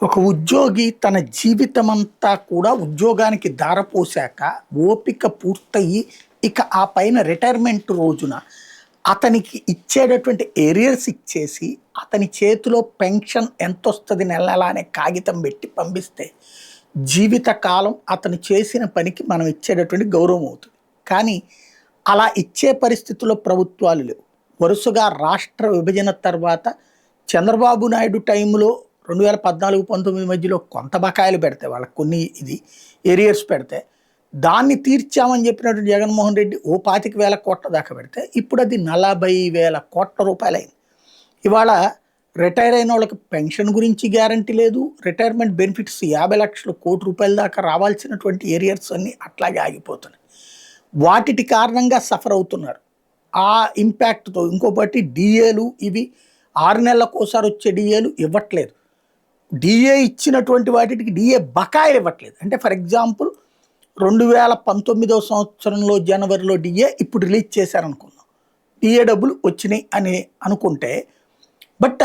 ఒక ఉద్యోగి తన జీవితమంతా కూడా ఉద్యోగానికి ధారపోసాక ఓపిక పూర్తయ్యి ఇక ఆ పైన రిటైర్మెంట్ రోజున అతనికి ఇచ్చేటటువంటి ఏరియర్స్ ఇచ్చేసి అతని చేతిలో పెన్షన్ ఎంత వస్తుంది నెల నెల అనే కాగితం పెట్టి పంపిస్తే జీవితకాలం అతను చేసిన పనికి మనం ఇచ్చేటటువంటి గౌరవం అవుతుంది. కానీ అలా ఇచ్చే పరిస్థితుల్లో ప్రభుత్వాలు లేవు. వరుసగా రాష్ట్ర విభజన తర్వాత చంద్రబాబు నాయుడు టైంలో 2014-19 మధ్యలో కొంత బకాయిలు పెడితే వాళ్ళకి కొన్ని ఏరియర్స్ పెడితే దాన్ని తీర్చామని చెప్పినటువంటి జగన్మోహన్ రెడ్డి ఓ 25,000 కోట్ల దాకా పెడితే ఇప్పుడు అది 40,000 కోట్ల రూపాయలు అయింది. ఇవాళ రిటైర్ అయిన వాళ్ళకి పెన్షన్ గురించి గ్యారంటీ లేదు. రిటైర్మెంట్ బెనిఫిట్స్ 50 లక్షల కోటి రూపాయల దాకా రావాల్సినటువంటి ఏరియర్స్ అన్నీ అట్లాగే ఆగిపోతున్నాయి. వాటి కారణంగా సఫర్ అవుతున్నారు. ఆ ఇంపాక్ట్తో ఇంకోటి డిఏలు ఇవి 6 నెలలకు ఒకసారి వచ్చే డిఏలు ఇవ్వట్లేదు. డిఏ ఇచ్చినటువంటి వాటికి డిఏ బకాయిలు ఇవ్వట్లేదు. అంటే ఫర్ ఎగ్జాంపుల్ 2019 సంవత్సరంలో జనవరిలో డిఏ ఇప్పుడు రిలీజ్ చేశారనుకుందాం. డిఏ డబ్బులు వచ్చినాయి అని అనుకుంటే బట్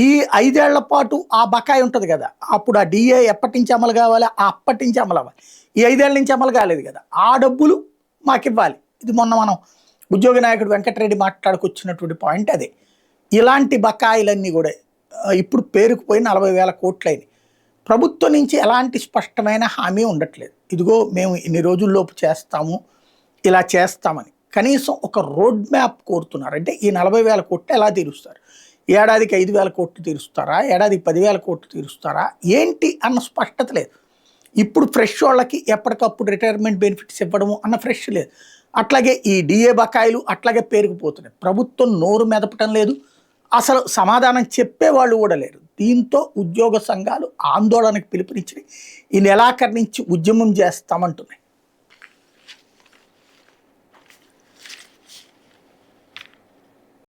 ఈ 5 ఏళ్ల పాటు ఆ బకాయి ఉంటుంది కదా, అప్పుడు ఆ డిఏ ఎప్పటి నుంచి అమలు కావాలి, అప్పటి నుంచి అమలు అవ్వాలి. ఈ 5 ఏళ్ల నుంచి అమలు కాలేదు కదా, ఆ డబ్బులు మాకు ఇవ్వాలి. ఇది మొన్న మనం ఉద్యోగ నాయకుడు వెంకటరెడ్డి మాట్లాడుకొచ్చినటువంటి పాయింట్ అదే. ఇలాంటి బకాయిలన్నీ కూడా ఇప్పుడు పేరుకుపోయి 40,000 కోట్లయినాయి. ప్రభుత్వం నుంచి ఎలాంటి స్పష్టమైన హామీ ఉండట్లేదు. ఇదిగో మేము ఇన్ని రోజుల్లోపు చేస్తాము, ఇలా చేస్తామని కనీసం ఒక రోడ్ మ్యాప్ కోరుతున్నారు. అంటే ఈ 40,000 కోట్లు ఎలా తీరుస్తారు, ఏడాదికి 5,000 కోట్లు తీరుస్తారా, ఏడాదికి 10,000 కోట్లు తీరుస్తారా ఏంటి అన్న స్పష్టత లేదు. ఇప్పుడు ఫ్రెష్ వాళ్ళకి ఎప్పటికప్పుడు రిటైర్మెంట్ బెనిఫిట్స్ ఇవ్వడము అన్న ఫ్రెష్ లేదు. అట్లాగే ఈ డిఏ బకాయిలు అట్లాగే పేరుకుపోతున్నాయి. ప్రభుత్వం నోరు మెదపటం లేదు, అసలు సమాధానం చెప్పేవాళ్ళు కూడా లేరు. దీంతో ఉద్యోగ సంఘాలు ఆందోళనకు పిలుపునిచ్చి ఈ నెలాఖరు నుంచి ఉద్యమం చేస్తామంటున్నాయి.